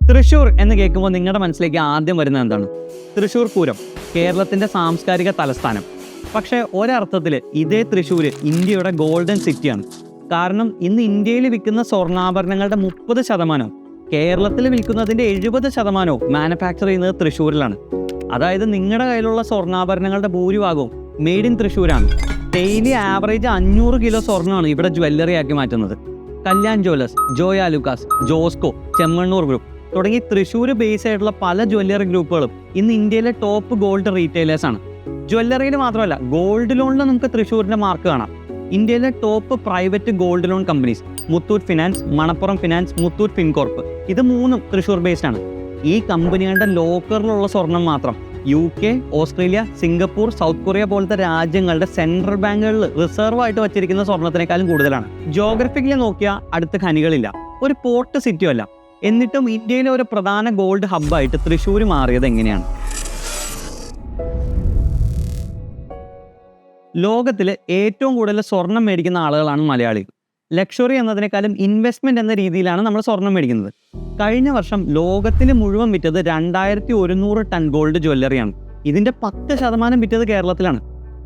തൃശ്ശൂർ എന്ന് കേൾക്കുമ്പോൾ നിങ്ങളുടെ മനസ്സിലേക്ക് ആദ്യം വരുന്നത് എന്താണ്? തൃശ്ശൂർ പൂരം, കേരളത്തിൻ്റെ സാംസ്കാരിക തലസ്ഥാനം. പക്ഷേ ഒരർത്ഥത്തിൽ ഇതേ തൃശ്ശൂർ ഇന്ത്യയുടെ ഗോൾഡൻ സിറ്റിയാണ്. കാരണം ഇന്ന് ഇന്ത്യയിൽ വിൽക്കുന്ന സ്വർണ്ണാഭരണങ്ങളുടെ 30%, കേരളത്തിൽ വിൽക്കുന്നതിൻ്റെ 70% മാനുഫാക്ചർ ചെയ്യുന്നത് തൃശ്ശൂരിലാണ്. അതായത് നിങ്ങളുടെ കയ്യിലുള്ള സ്വർണ്ണാഭരണങ്ങളുടെ ഭൂരിഭാഗവും മെയ്ഡ് ഇൻ തൃശ്ശൂരാണ്. ഡെയിലി ആവറേജ് 500 കിലോ സ്വർണ്ണമാണ് ഇവിടെ ജ്വല്ലറി ആക്കി മാറ്റുന്നത്. Kalyan jewellers, Joyalukkas, Josco, Chemmanur group തുടങ്ങി തൃശ്ശൂർ ബേസ് ആയിട്ടുള്ള പല ജ്വല്ലറി ഗ്രൂപ്പുകളും ഇന്ന് ഇന്ത്യയിലെ ടോപ്പ് ഗോൾഡ് റീറ്റെയിലേഴ്സാണ്. ജ്വല്ലറിയിൽ മാത്രമല്ല, ഗോൾഡ് ലോണിൽ നമുക്ക് തൃശ്ശൂരിൻ്റെ മാർക്ക് കാണാം. ഇന്ത്യയിലെ top private gold loan companies Muthoot finance, Manappuram finance, Muthoot Fincorp, ഇത് മൂന്നും തൃശ്ശൂർ ബേസ്ഡ് ആണ്. ഈ കമ്പനികളുടെ ലോക്കറിലുള്ള സ്വർണം മാത്രം UK, Australia, Singapore, south Korea പോലത്തെ രാജ്യങ്ങളുടെ സെൻട്രൽ ബാങ്കുകളിൽ റിസർവ് ആയിട്ട് വച്ചിരിക്കുന്ന സ്വർണത്തിനേക്കാളും കൂടുതലാണ്. ജോഗ്രഫിക്കലി നോക്കിയാൽ അടുത്ത് ഖനികളില്ല, ഒരു പോർട്ട് സിറ്റിയും അല്ല. എന്നിട്ടും ഇന്ത്യയിലെ ഒരു പ്രധാന ഗോൾഡ് ഹബ്ബായിട്ട് തൃശ്ശൂർ മാറിയത് എങ്ങനെയാണ്? ലോകത്തിൽ ഏറ്റവും കൂടുതൽ സ്വർണം മേടിക്കുന്ന ആളുകളാണ് മലയാളികൾ. ലക്ഷറി എന്നതിനേക്കാളും ഇൻവെസ്റ്റ്മെന്റ് എന്ന രീതിയിലാണ് നമ്മൾ സ്വർണം മേടിക്കുന്നത്. കഴിഞ്ഞ വർഷം ലോകത്തിൽ മുഴുവൻ വിറ്റത് 2100 ടൺ ഗോൾഡ് ജ്വല്ലറിയാണ്. ഇതിന്റെ 10% വിറ്റത് കേരളത്തിലാണ്.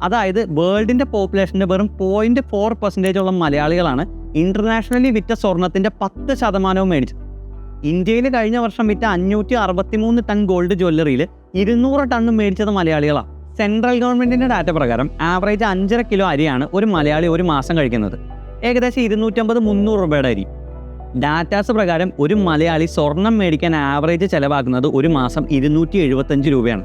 അതായത് വേൾഡിന്റെ പോപ്പുലേഷന്റെ വെറും 0.4% ഉള്ള മലയാളികളാണ് ഇന്റർനാഷണലി വിറ്റ സ്വർണത്തിന്റെ 10% മേടിച്ചത്. ഇന്ത്യയിൽ കഴിഞ്ഞ വർഷം വിറ്റ 563 ടൺ ഗോൾഡ് ജ്വല്ലറിയിൽ 200 ടണ്ണും മേടിച്ചത് മലയാളികളാണ്. സെൻട്രൽ ഗവൺമെന്റിന്റെ ഡാറ്റ പ്രകാരം ആവറേജ് 5.5 കിലോ അരിയാണ് ഒരു മലയാളി ഒരു മാസം കഴിക്കുന്നത്. ഏകദേശം 250-300 രൂപയുടെ അരി. ഡാറ്റാസ് പ്രകാരം ഒരു മലയാളി സ്വർണം മേടിക്കാൻ ആവറേജ് ചെലവാക്കുന്നത് ഒരു മാസം 275 രൂപയാണ്.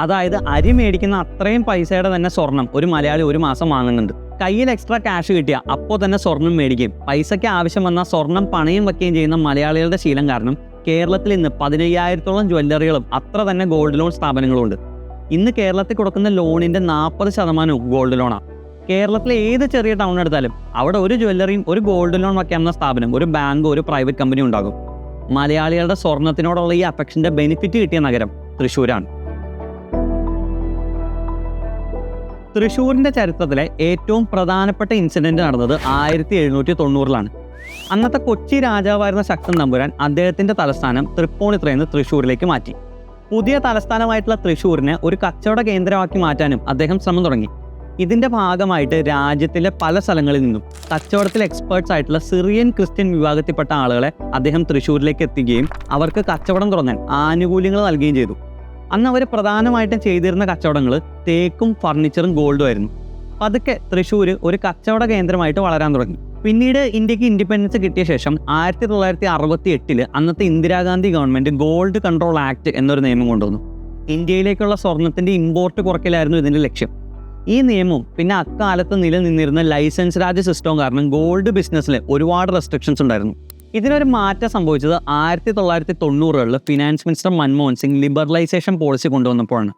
അതായത് അരി മേടിക്കുന്ന അത്രയും പൈസയുടെ തന്നെ സ്വർണം ഒരു മലയാളി ഒരു മാസം വാങ്ങുന്നുണ്ട്. കയ്യിൽ എക്സ്ട്രാ ക്യാഷ് കിട്ടിയ അപ്പോൾ തന്നെ സ്വർണം മേടിക്കുകയും പൈസയ്ക്ക് ആവശ്യം വന്നാൽ സ്വർണം പണയം വയ്ക്കുകയും ചെയ്യുന്ന മലയാളികളുടെ ശീലം കാരണം കേരളത്തിൽ ഇന്ന് 15,000-ഓളം ജ്വല്ലറികളും അത്ര തന്നെ ഗോൾഡ് ലോൺ സ്ഥാപനങ്ങളും ഉണ്ട്. ഇന്ന് കേരളത്തിൽ കൊടുക്കുന്ന ലോണിൻ്റെ 40% ഗോൾഡ് ലോണാണ്. കേരളത്തിലെ ഏത് ചെറിയ ടൗൺ എടുത്താലും അവിടെ ഒരു ജ്വല്ലറിയും ഒരു ഗോൾഡ് ലോൺ വയ്ക്കാവുന്ന സ്ഥാപനം, ഒരു ബാങ്കോ ഒരു പ്രൈവറ്റ് കമ്പനി ഉണ്ടാകും. മലയാളികളുടെ സ്വർണത്തിനോടുള്ള ഈ അഫക്ഷൻ്റെ ബെനിഫിറ്റ് കിട്ടിയ നഗരം തൃശ്ശൂരാണ്. തൃശ്ശൂരിൻ്റെ ചരിത്രത്തിലെ ഏറ്റവും പ്രധാനപ്പെട്ട ഇൻസിഡൻറ്റ് നടന്നത് 1790-ലാണ്. അന്നത്തെ കൊച്ചി രാജാവായിരുന്ന ശക്തൻ തമ്പുരാൻ അദ്ദേഹത്തിൻ്റെ തലസ്ഥാനം തൃപ്പൂണിത്തുറയിൽ നിന്ന് തൃശ്ശൂരിലേക്ക് മാറ്റി. പുതിയ തലസ്ഥാനമായിട്ടുള്ള തൃശ്ശൂരിനെ ഒരു കച്ചവട കേന്ദ്രമാക്കി മാറ്റാനും അദ്ദേഹം ശ്രമം തുടങ്ങി. ഇതിൻ്റെ ഭാഗമായിട്ട് രാജ്യത്തിലെ പല സ്ഥലങ്ങളിൽ നിന്നും കച്ചവടത്തിൽ എക്സ്പേർട്സ് ആയിട്ടുള്ള സിറിയൻ ക്രിസ്ത്യൻ വിഭാഗത്തിൽപ്പെട്ട ആളുകളെ അദ്ദേഹം തൃശ്ശൂരിലേക്ക് എത്തിക്കുകയും അവർക്ക് കച്ചവടം തുടങ്ങാൻ ആനുകൂല്യങ്ങൾ നൽകുകയും ചെയ്തു. അന്ന് അവർ പ്രധാനമായിട്ടും ചെയ്തിരുന്ന കച്ചവടങ്ങൾ തേക്കും ഫർണിച്ചറും ഗോൾഡും ആയിരുന്നു. പതുക്കെ തൃശ്ശൂർ ഒരു കച്ചവട കേന്ദ്രമായിട്ട് വളരാൻ തുടങ്ങി. പിന്നീട് ഇന്ത്യക്ക് ഇൻഡിപെൻഡൻസ് കിട്ടിയ ശേഷം 1968 അന്നത്തെ Indira Gandhi government gold control act എന്നൊരു നിയമം കൊണ്ടുവന്നു. ഇന്ത്യയിലേക്കുള്ള സ്വർണത്തിൻ്റെ ഇമ്പോർട്ട് കുറയ്ക്കലായിരുന്നു ഇതിൻ്റെ ലക്ഷ്യം. ഈ നിയമവും പിന്നെ അക്കാലത്ത് നിലനിന്നിരുന്ന ലൈസൻസ് രാജ് സിസ്റ്റവും കാരണം ഗോൾഡ് ബിസിനസ്സിൽ ഒരുപാട് റെസ്ട്രിക്ഷൻസ് ഉണ്ടായിരുന്നു. ഇതിനൊരു മാറ്റം സംഭവിച്ചത് 1990-കളിൽ finance minister Manmohan Singh liberalisation policy കൊണ്ടുവന്നപ്പോഴാണ്.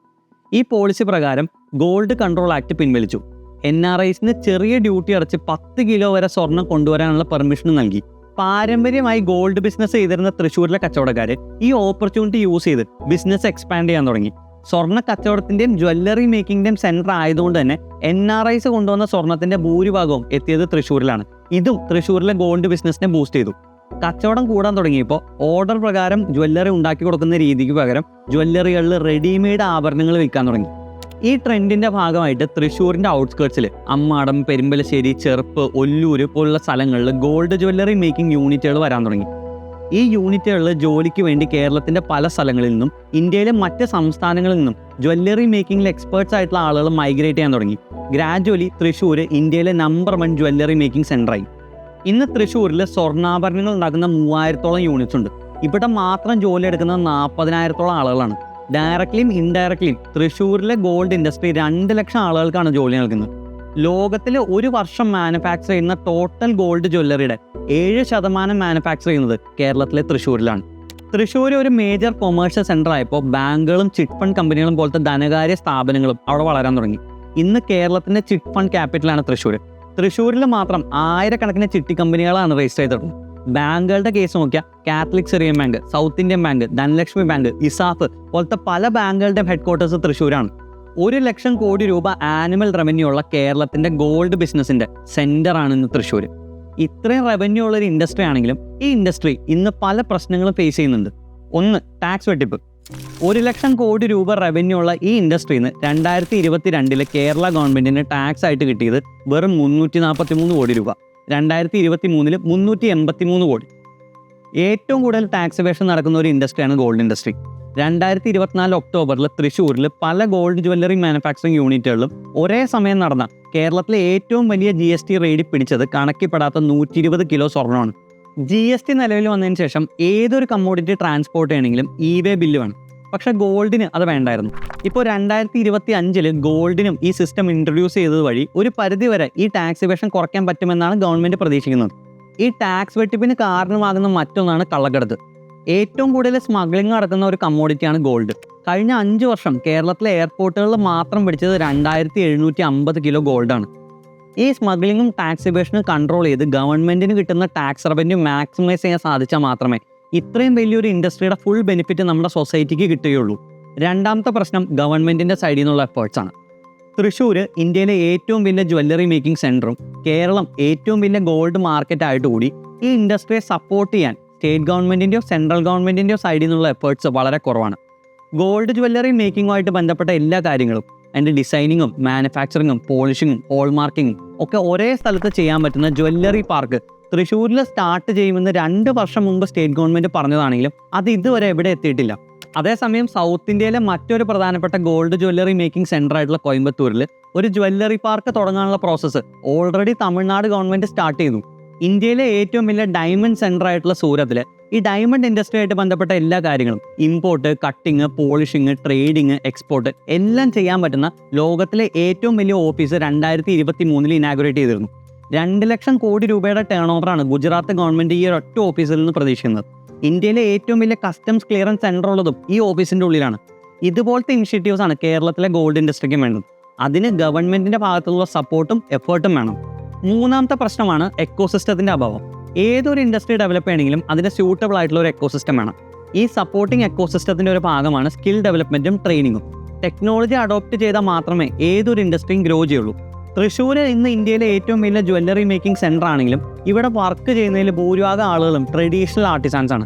ഈ പോളിസി പ്രകാരം ഗോൾഡ് കൺട്രോൾ ആക്ട് പിൻവലിച്ചു. NRIസിന് ചെറിയ ഡ്യൂട്ടി അടച്ച് 10 കിലോ വരെ സ്വർണം കൊണ്ടുവരാനുള്ള പെർമിഷൻ നൽകി. പാരമ്പര്യമായി ഗോൾഡ് ബിസിനസ് ചെയ്തിരുന്ന തൃശ്ശൂരിലെ കച്ചവടക്കാർ ഈ ഓപ്പർച്യൂണിറ്റി യൂസ് ചെയ്ത് ബിസിനസ് എക്സ്പാൻഡ് ചെയ്യാൻ തുടങ്ങി. സ്വർണ്ണ കച്ചവടത്തിൻ്റെയും ജ്വല്ലറി മേക്കിങ്ങിൻ്റെയും സെൻറ്റർ ആയതുകൊണ്ട് തന്നെ NRIസ് കൊണ്ടുവന്ന സ്വർണത്തിൻ്റെ ഭൂരിഭാഗവും എത്തിയത് തൃശ്ശൂരിലാണ്. ഇതും തൃശ്ശൂരിലെ ഗോൾഡ് ബിസിനസ്സിനെ ബൂസ്റ്റ് ചെയ്തു. കച്ചവടം കൂടാൻ തുടങ്ങിയപ്പോൾ ഓർഡർ പ്രകാരം ജ്വല്ലറി ഉണ്ടാക്കി കൊടുക്കുന്ന രീതിക്ക് പകരം ജ്വല്ലറികളിൽ റെഡിമെയ്ഡ് ആഭരണങ്ങൾ വിൽക്കാൻ തുടങ്ങി. ഈ ട്രെൻഡിൻ്റെ ഭാഗമായിട്ട് തൃശ്ശൂരിൻ്റെ ഔട്ട്സ്കേർട്സിൽ അമ്മാടം, പെരുമ്പലശ്ശേരി, ചെറുപ്പ്, ഒല്ലൂര് പോലുള്ള സ്ഥലങ്ങളിൽ ഗോൾഡ് ജ്വല്ലറി മേക്കിംഗ് യൂണിറ്റുകൾ വരാൻ തുടങ്ങി. ഈ യൂണിറ്റുകളിൽ ജോലിക്ക് വേണ്ടി കേരളത്തിൻ്റെ പല സ്ഥലങ്ങളിൽ നിന്നും ഇന്ത്യയിലെ മറ്റ് സംസ്ഥാനങ്ങളിൽ നിന്നും ജ്വല്ലറി മേക്കിങ്ങിൽ എക്സ്പേർട്സ് ആയിട്ടുള്ള ആളുകൾ മൈഗ്രേറ്റ് ചെയ്യാൻ തുടങ്ങി. ഗ്രാജുവലി തൃശ്ശൂർ ഇന്ത്യയിലെ നമ്പർ 1 ജ്വല്ലറി മേക്കിംഗ് സെൻ്ററായി. ഇന്ന് തൃശ്ശൂരിൽ സ്വർണ്ണാഭരണങ്ങൾ ഉണ്ടാക്കുന്ന 3000-ഓളം യൂണിറ്റ്സ് ഉണ്ട്. ഇവിടെ മാത്രം ജോലി എടുക്കുന്ന 40,000-ഓളം ആളുകളാണ്. ഡയറക്റ്റ്ലിയും ഇൻഡയറക്റ്റ്ലിയും തൃശ്ശൂരിലെ ഗോൾഡ് ഇൻഡസ്ട്രി 2 ലക്ഷം ആളുകൾക്കാണ് ജോലി നൽകുന്നത്. ലോകത്തിൽ ഒരു വർഷം മാനുഫാക്ചർ ചെയ്യുന്ന ടോട്ടൽ ഗോൾഡ് ജ്വല്ലറിയുടെ 7% മാനുഫാക്ചർ ചെയ്യുന്നത് കേരളത്തിലെ തൃശ്ശൂരിലാണ്. തൃശ്ശൂർ ഒരു മേജർ കൊമേഴ്ഷ്യൽ സെൻ്റർ ആയപ്പോൾ ബാങ്കുകളും ചിറ്റ് ഫണ്ട് കമ്പനികളും പോലത്തെ ധനകാര്യ സ്ഥാപനങ്ങളും അവിടെ വളരാൻ തുടങ്ങി. ഇന്ന് കേരളത്തിൻ്റെ ചിറ്റ് ഫണ്ട് ക്യാപിറ്റലാണ് തൃശ്ശൂർ. തൃശ്ശൂരിൽ മാത്രം 1000-കണക്കിന് ചിട്ടി കമ്പനികളാണ് രജിസ്റ്റർ ചെയ്തിട്ടുള്ളത്. ബാങ്കുകളുടെ കേസ് നോക്കിയാൽ Catholic Syrian bank, South Indian bank, Dhanlaxmi bank, ESAF പോലത്തെ പല ബാങ്കുകളുടെയും ഹെഡ്ക്വാർട്ടേഴ്സ് തൃശ്ശൂരാണ്. 1 ലക്ഷം കോടി രൂപ ആനുവൽ റവന്യൂ ഉള്ള കേരളത്തിൻ്റെ ഗോൾഡ് ബിസിനസ്സിൻ്റെ സെൻ്ററാണ് ഇന്ന് തൃശ്ശൂർ. ഇത്രയും റവന്യൂ ഉള്ളൊരു ഇൻഡസ്ട്രി ആണെങ്കിലും ഈ ഇൻഡസ്ട്രി ഇന്ന് പല പ്രശ്നങ്ങളും ഫേസ് ചെയ്യുന്നുണ്ട്. ഒന്ന്, ടാക്സ് വെട്ടിപ്പ്. 1,00,000 കോടി രൂപ റവന്യൂ ഉള്ള ഈ ഇൻഡസ്ട്രിയിൽ നിന്ന് 2022 കേരള ഗവൺമെൻറ്റിന് ടാക്സ് ആയിട്ട് കിട്ടിയത് വെറും 343 കോടി രൂപ. 2023 383 കോടി. ഏറ്റവും കൂടുതൽ ടാക്സ് എവേഷൻ നടക്കുന്ന ഒരു ഇൻഡസ്ട്രിയാണ് ഗോൾഡ് ഇൻഡസ്ട്രി. 2024 ഒക്ടോബറിൽ തൃശ്ശൂരിൽ പല ഗോൾഡ് ജ്വല്ലറി മാനുഫാക്ചറിങ് യൂണിറ്റുകളിലും ഒരേ സമയം നടന്ന കേരളത്തിലെ ഏറ്റവും വലിയ GST റെയ്ഡിൽ പിടിച്ചത് കണക്കിപ്പെടാത്ത 120 കിലോ സ്വർണ്ണമാണ്. GST നിലവിൽ വന്നതിന് ശേഷം ഏതൊരു കമ്മോഡിറ്റി ട്രാൻസ്പോർട്ട് ചെയ്യണമെങ്കിലും ഇ-വേ ബില്ല് വേണം. പക്ഷേ ഗോൾഡിന് അത് വേണ്ടായിരുന്നു. ഇപ്പോൾ 2025 ഗോൾഡിനും ഈ സിസ്റ്റം ഇൻട്രൊഡ്യൂസ് ചെയ്തത് വഴി ഒരു പരിധിവരെ ഈ ടാക്സ് എവേഷൻ കുറയ്ക്കാൻ പറ്റുമെന്നാണ് ഗവൺമെൻറ് പ്രതീക്ഷിക്കുന്നത്. ഈ ടാക്സ് വെട്ടിപ്പിന് കാരണമാകുന്ന മറ്റൊന്നാണ് കള്ളക്കടത്ത്. ഏറ്റവും കൂടുതൽ സ്മഗ്ലിംഗ് നടക്കുന്ന ഒരു കമ്മോഡിറ്റിയാണ് ഗോൾഡ്. കഴിഞ്ഞ 5 വർഷം കേരളത്തിലെ എയർപോർട്ടുകളിൽ മാത്രം പിടിച്ചത് 2750 കിലോ ഗോൾഡാണ്. ഈ സ്മഗ്ലിങ്ങും ടാക്സ് എവേഷനും കൺട്രോൾ ചെയ്ത് ഗവൺമെൻറ്റിന് കിട്ടുന്ന ടാക്സ് റവന്യൂ മാക്സിമൈസ് ചെയ്യാൻ സാധിച്ചാൽ മാത്രമേ ഇത്രയും വലിയൊരു ഇൻഡസ്ട്രിയുടെ ഫുൾ ബെനിഫിറ്റ് നമ്മുടെ സൊസൈറ്റിക്ക് കിട്ടുകയുള്ളൂ. രണ്ടാമത്തെ പ്രശ്നം ഗവൺമെൻറ്റിൻ്റെ സൈഡിൽ നിന്നുള്ള എഫേർട്സാണ്. തൃശ്ശൂർ ഇന്ത്യയിലെ ഏറ്റവും വലിയ ജ്വല്ലറി മേക്കിംഗ് സെൻറ്ററും കേരളം ഏറ്റവും വലിയ ഗോൾഡ് മാർക്കറ്റായിട്ട് കൂടി ഈ ഇൻഡസ്ട്രിയെ സപ്പോർട്ട് ചെയ്യാൻ സ്റ്റേറ്റ് ഗവൺമെൻറ്റിൻ്റെയോ സെൻട്രൽ ഗവൺമെൻറ്റിൻ്റെയോ സൈഡിൽ നിന്നുള്ള എഫേർട്സ് വളരെ കുറവാണ്. ഗോൾഡ് ജ്വല്ലറി മേക്കിങ്ങുമായിട്ട് ബന്ധപ്പെട്ട എല്ലാ കാര്യങ്ങളും അതിൻ്റെ ഡിസൈനിങ്ങും മാനുഫാക്ചറിങ്ങും പോളിഷിങ്ങും ഹോൾമാർക്കിങ്ങും ഒക്കെ ഒരേ സ്ഥലത്ത് ചെയ്യാൻ പറ്റുന്ന ജ്വല്ലറി പാർക്ക് തൃശ്ശൂരിൽ സ്റ്റാർട്ട് ചെയ്യുമെന്ന് 2 വർഷം മുമ്പ് സ്റ്റേറ്റ് ഗവൺമെൻറ് പറഞ്ഞതാണെങ്കിലും അത് ഇതുവരെ എവിടെ എത്തിയിട്ടില്ല. അതേസമയം സൗത്ത് ഇന്ത്യയിലെ മറ്റൊരു പ്രധാനപ്പെട്ട ഗോൾഡ് ജ്വല്ലറി മേക്കിംഗ് സെൻ്റർ ആയിട്ടുള്ള കോയമ്പത്തൂരിൽ ഒരു ജ്വല്ലറി പാർക്ക് തുടങ്ങാനുള്ള process already Tamil Nadu government start ചെയ്തു. ഇന്ത്യയിലെ ഏറ്റവും വലിയ ഡയമണ്ട് സെൻ്റർ ആയിട്ടുള്ള സൂരത്തിൽ ഈ ഡയമണ്ട് ഇൻഡസ്ട്രി ആയിട്ട് ബന്ധപ്പെട്ട എല്ലാ കാര്യങ്ങളും import, cutting, polishing, trading, export എല്ലാം ചെയ്യാൻ പറ്റുന്ന ലോകത്തിലെ ഏറ്റവും വലിയ ഓഫീസ് 2023 ഇനാഗുറേറ്റ് ചെയ്തിരുന്നു. 2 ലക്ഷം കോടി രൂപയുടെ ടേൺ ഓവറാണ് ഗുജറാത്ത് ഗവൺമെൻറ് ഈ ഒരൊറ്റ ഓഫീസിൽ നിന്ന് പ്രതീക്ഷിക്കുന്നത്. ഇന്ത്യയിലെ ഏറ്റവും വലിയ കസ്റ്റംസ് ക്ലിയറൻസ് സെൻ്റർ ഉള്ളതും ഈ ഓഫീസിൻ്റെ ഉള്ളിലാണ്. ഇതുപോലത്തെ ഇനിഷ്യേറ്റീവ്സാണ് കേരളത്തിലെ ഗോൾഡ് ഇൻഡസ്ട്രിക്കും വേണ്ടത്. അതിന് ഗവൺമെൻറ്റിൻ്റെ ഭാഗത്തുള്ള സപ്പോർട്ടും എഫേർട്ടും വേണം. മൂന്നാമത്തെ പ്രശ്നമാണ് എക്കോസിസ്റ്റത്തിൻ്റെ അഭാവം. ഏതൊരു ഇൻഡസ്ട്രി ഡെവലപ്പ് ചെയ്യണമെങ്കിലും അതിന് സ്യൂട്ടബിൾ ആയിട്ടുള്ള ഒരു എക്കോസിസ്റ്റം വേണം. ഈ സപ്പോർട്ടിംഗ് എക്കോസിസ്റ്റത്തിൻ്റെ ഒരു ഭാഗമാണ് സ്കിൽ ഡെവലപ്മെൻറ്റും ട്രെയിനിങ്ങും. ടെക്നോളജി അഡോപ്റ്റ് ചെയ്താൽ മാത്രമേ ഏതൊരു ഇൻഡസ്ട്രിയും ഗ്രോ ചെയ്യുള്ളൂ. തൃശ്ശൂർ ഇന്ന് ഇന്ത്യയിലെ ഏറ്റവും വലിയ ജ്വല്ലറി മേക്കിംഗ് സെൻ്റർ ആണെങ്കിലും ഇവിടെ വർക്ക് ചെയ്യുന്നതിൽ ഭൂരിഭാഗം ആളുകളും ട്രഡീഷണൽ ആർട്ടിസാൻസ് ആണ്.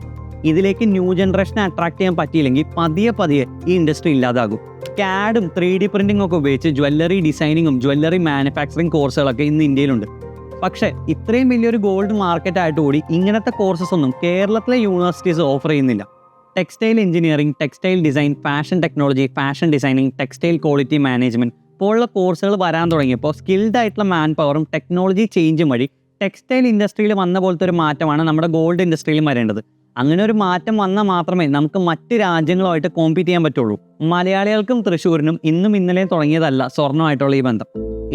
ഇതിലേക്ക് ന്യൂ ജനറേഷനെ അട്രാക്ട് ചെയ്യാൻ പറ്റിയില്ലെങ്കിൽ പതിയെ ഈ ഇൻഡസ്ട്രി ഇല്ലാതാകും. CAD-ഉം 3D പ്രിൻറ്റിംഗ് ഒക്കെ ഉപയോഗിച്ച് ജ്വല്ലറി ഡിസൈനിങ്ങും ജ്വല്ലറി മാനുഫാക്ചറിങ് കോഴ്സുകളൊക്കെ ഇന്ന് ഇന്ത്യയിലുണ്ട്. പക്ഷേ ഇത്രയും വലിയൊരു ഗോൾഡ് മാർക്കറ്റായിട്ട് കൂടി ഇങ്ങനത്തെ കോഴ്സസ് ഒന്നും കേരളത്തിലെ യൂണിവേഴ്സിറ്റീസ് ഓഫർ ചെയ്യുന്നില്ല. Textile engineering, textile design, fashion technology, fashion designing, textile quality management പോലുള്ള കോഴ്സുകൾ വരാൻ തുടങ്ങിയപ്പോൾ സ്കിൽഡ് ആയിട്ടുള്ള മാൻ പവറും ടെക്നോളജി ചേഞ്ചും വഴി ടെക്സ്റ്റൈൽ ഇൻഡസ്ട്രിയിൽ വന്ന പോലത്തെ ഒരു മാറ്റമാണ് നമ്മുടെ ഗോൾഡ് ഇൻഡസ്ട്രിയിലും വരേണ്ടത്. അങ്ങനെ ഒരു മാറ്റം വന്നാൽ മാത്രമേ നമുക്ക് മറ്റ് രാജ്യങ്ങളുമായിട്ട് കോമ്പീറ്റ് ചെയ്യാൻ പറ്റുള്ളൂ. മലയാളികൾക്കും തൃശ്ശൂരിനും ഇന്നും ഇന്നലെയും തുടങ്ങിയതല്ല സ്വർണ്ണമായിട്ടുള്ള ഈ ബന്ധം.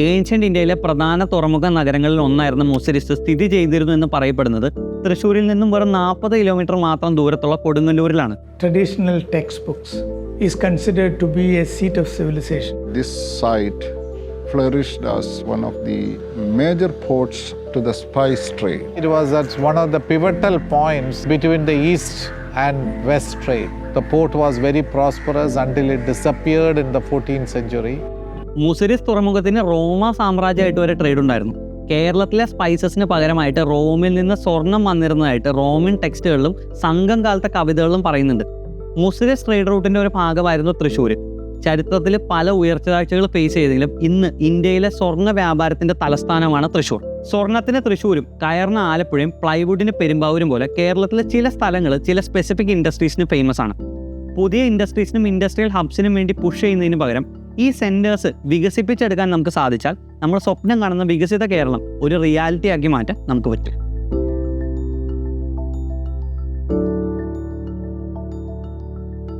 ഏൻഷ്യൻ്റ് ഇന്ത്യയിലെ പ്രധാന തുറമുഖ നഗരങ്ങളിൽ ഒന്നായിരുന്ന മുസിരിസ് സ്ഥിതി ചെയ്തിരുന്നു എന്ന് പറയപ്പെടുന്നത് തൃശ്ശൂരിൽ നിന്നും വെറും 40 കിലോമീറ്റർ മാത്രം ദൂരത്തുള്ള കൊടുങ്ങല്ലൂരിലാണ്. Traditional textbooks is considered to be a seat of civilization. This site flourished as one of the major ports to the spice trade. It was at one of the pivotal points between the East and West trade. The port was very prosperous until it disappeared in the 14th century. Muziris തുറമുഖത്തിന് റോമ സാമ്രാജ്യമായിട്ട് വരെ trade ഉണ്ടായിരുന്നു. കേരളത്തിലെ സ്പൈസസിന് പകരമായിട്ട് റോമിൽ നിന്ന് സ്വർണം വന്നിരുന്നതായിട്ട് Roman ടെക്സ്റ്റുകളിലും സംഘം കാലത്തെ കവിതകളിലും പറയുന്നുണ്ട്. മുസിരിസ് ട്രേഡ് റൂട്ടിൻ്റെ ഒരു ഭാഗമായിരുന്നു തൃശ്ശൂർ. ചരിത്രത്തിൽ പല ഉയർച്ചതാഴ്ചകൾ ഫേസ് ചെയ്തെങ്കിലും ഇന്ന് ഇന്ത്യയിലെ സ്വർണ്ണ വ്യാപാരത്തിൻ്റെ തലസ്ഥാനമാണ് തൃശ്ശൂർ. സ്വർണത്തിന് തൃശ്ശൂരും കയറിന് ആലപ്പുഴയും പ്ലൈവുഡിന് പെരുമ്പാവൂരും പോലെ കേരളത്തിലെ ചില സ്ഥലങ്ങൾ ചില സ്പെസിഫിക് ഇൻഡസ്ട്രീസിന് ഫേമസ് ആണ്. പുതിയ ഇൻഡസ്ട്രീസിനും ഇൻഡസ്ട്രിയൽ ഹബ്സിനും വേണ്ടി പുഷ് ചെയ്യുന്നതിന് പകരം ഈ സെൻറ്റേഴ്സ് വികസിപ്പിച്ചെടുക്കാൻ നമുക്ക് സാധിച്ചാൽ നമ്മൾ സ്വപ്നം കാണുന്ന വികസിത കേരളം ഒരു റിയാലിറ്റി ആക്കി മാറ്റാൻ നമുക്ക് പറ്റും.